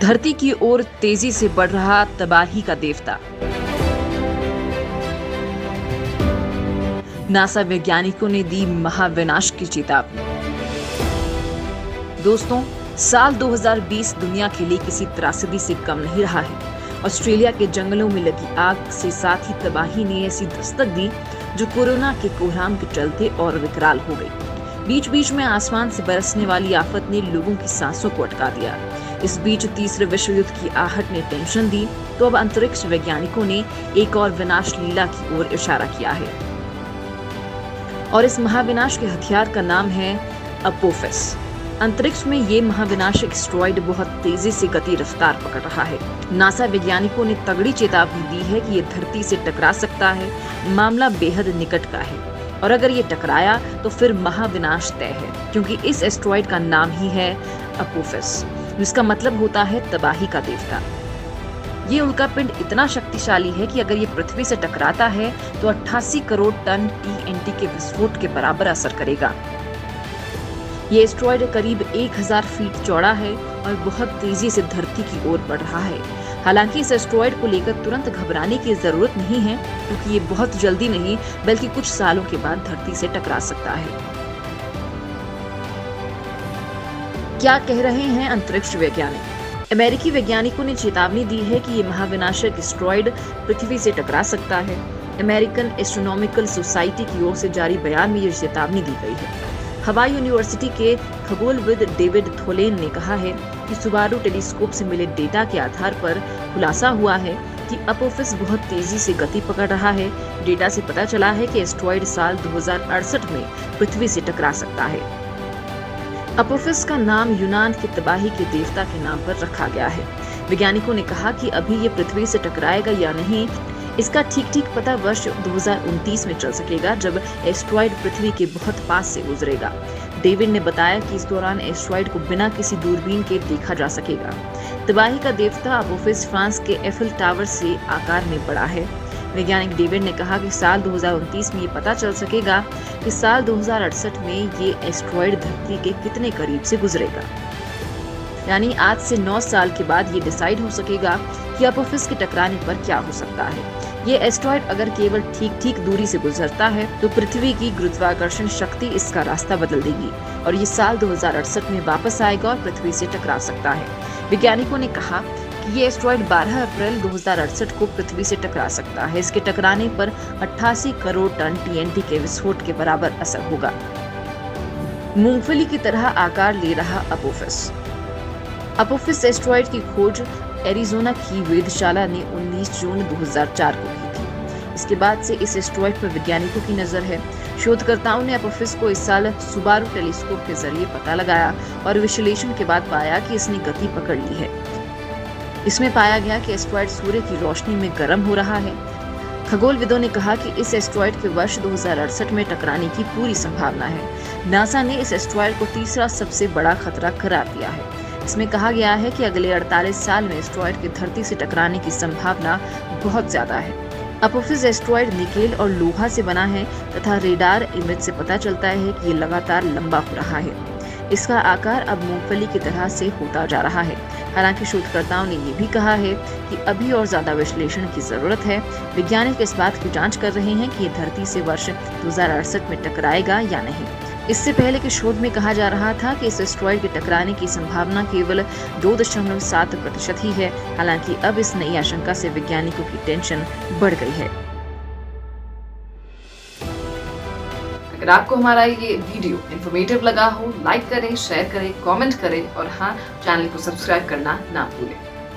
धरती की ओर तेजी से बढ़ रहा तबाही का देवता। नासा वैज्ञानिकों ने दी महाविनाश की चेतावनी। दोस्तों, साल 2020 दुनिया के लिए किसी त्रासदी से कम नहीं रहा है। ऑस्ट्रेलिया के जंगलों में लगी आग से साथ ही तबाही ने ऐसी दस्तक दी जो कोरोना के कोहराम के चलते और विकराल हो गई। बीच बीच में आसमान से बरसने वाली आफत ने लोगों की सांसों को अटका दिया। इस बीच तीसरे विश्व युद्ध की आहट ने टेंशन दी, तो अब अंतरिक्ष वैज्ञानिकों ने एक और विनाश लीला की ओर इशारा किया है। और इस महाविनाश के हथियार का नाम है अपोफिस। अंतरिक्ष में ये महाविनाशक एस्टेरॉयड बहुत तेजी से गति रफ्तार पकड़ रहा है। नासा वैज्ञानिकों ने तगड़ी चेतावनी दी है कि ये धरती से टकरा सकता है। मामला बेहद निकट का है और अगर ये टकराया तो फिर महाविनाश तय है, क्योंकि इस एस्टेरॉयड का नाम ही है अपोफिस, जिसका मतलब होता है तबाही का देवता। ये उल्कापिंड इतना शक्तिशाली है कि अगर ये पृथ्वी से टकराता है तो 88 करोड़ टन TNT के विस्फोट के बराबर असर करेगा। ये एस्टेरॉयड करीब 1000 फीट चौड़ा है और बहुत तेजी से धरती की ओर बढ़ रहा है। हालांकि इस एस्टेरॉयड को लेकर तुरंत घबराने की जरूरत नहीं है, क्योंकि ये बहुत जल्दी नहीं बल्कि कुछ सालों के बाद धरती से टकरा सकता है। क्या कह रहे हैं अंतरिक्ष वैज्ञानिक? अमेरिकी वैज्ञानिकों ने चेतावनी दी है कि ये महाविनाशक एस्टेरॉयड पृथ्वी से टकरा सकता है। अमेरिकन एस्ट्रोनॉमिकल सोसाइटी की ओर से जारी बयान में ये चेतावनी दी गई है। हवाई यूनिवर्सिटी के खगोलविद डेविड थोलेन ने कहा है कि सुबारू टेलीस्कोप से मिले डेटा के आधार पर खुलासा हुआ है कि अपोफिस बहुत तेजी से गति पकड़ रहा है। डेटा से पता चला है कि एस्टेरॉयड साल 2068 में पृथ्वी से टकरा सकता है। अपोफिस का नाम यूनान के तबाही के देवता के नाम पर रखा गया है। वैज्ञानिकों ने कहा कि अभी ये पृथ्वी से टकराएगा या नहीं, इसका ठीक पता वर्ष 2029 में चल सकेगा, जब एस्टेरॉयड पृथ्वी के बहुत पास से गुजरेगा। डेविड ने बताया कि इस दौरान एस्टेरॉयड को बिना किसी दूरबीन के देखा जा सकेगा। तबाही का देवता अपोफिस फ्रांस के एफिल टावर से आकार में बड़ा है। वैज्ञानिक डेविड ने कहा कि साल 2029 में ये पता चल सकेगा कि साल 2068 में ये एस्टेरॉयड धरती के कितने करीब से गुजरेगा। यानी आज से 9 साल के बाद ये डिसाइड हो सकेगा कि अपोफिस के टकराने पर क्या हो सकता है। ये एस्टेरॉयड अगर केवल ठीक दूरी से गुजरता है तो पृथ्वी की गुरुत्वाकर्षण शक्ति इसका रास्ता बदल देगी और ये साल 2068 में वापस आएगा और पृथ्वी से टकरा सकता है। वैज्ञानिकों ने कहा कि ये एस्टेरॉयड 12 अप्रैल 2068 को पृथ्वी से टकरा सकता है। इसके टकराने पर 88 करोड़ टन TNT के विस्फोट के बराबर असर होगा। मूंगफली की तरह आकार ले रहा अपोफिस एस्टेरॉयड की खोज एरिजोना की वेधशाला ने 19 जून 2004 को की थी। इसके बाद से इस एस्टेरॉयड पर वैज्ञानिकों की नजर है। शोधकर्ताओं ने अपोफिस को इस साल सुबारू टेलीस्कोप के जरिए पता लगाया और विश्लेषण के बाद पाया कि इसने गति पकड़ ली है। इसमें पाया गया कि एस्टेरॉयड सूर्य की रोशनी में गर्म हो रहा है। खगोलविदों ने कहा कि इस एस्टेरॉयड के वर्ष 2068 में टकराने की पूरी संभावना है। नासा ने इस एस्टेरॉयड को तीसरा सबसे बड़ा खतरा करार दिया है। इसमें कहा गया है कि अगले 48 साल में एस्टेरॉयड के धरती से टकराने की संभावना बहुत ज्यादा है। अपोफिस एस्टेरॉयड निकेल और लोहा से बना है तथा रेडार इमेज से पता चलता है कि ये लगातार लंबा हो रहा है। इसका आकार अब मूंगफली की तरह से होता जा रहा है। हालांकि शोधकर्ताओं ने ये भी कहा है कि अभी और ज्यादा विश्लेषण की जरूरत है। वैज्ञानिक इस बात की जांच कर रहे हैं कि ये धरती से वर्ष 2068 में टकराएगा या नहीं। इससे पहले के शोध में कहा जा रहा था कि इस एस्टेरॉयड के टकराने की संभावना केवल 2.7% ही है। हालांकि अब इस नई आशंका से वैज्ञानिकों की टेंशन बढ़ गई है। अगर आपको हमारा ये वीडियो इन्फॉर्मेटिव लगा हो, लाइक करें, शेयर करें, कमेंट करें और हाँ, चैनल को सब्सक्राइब करना ना भूलें।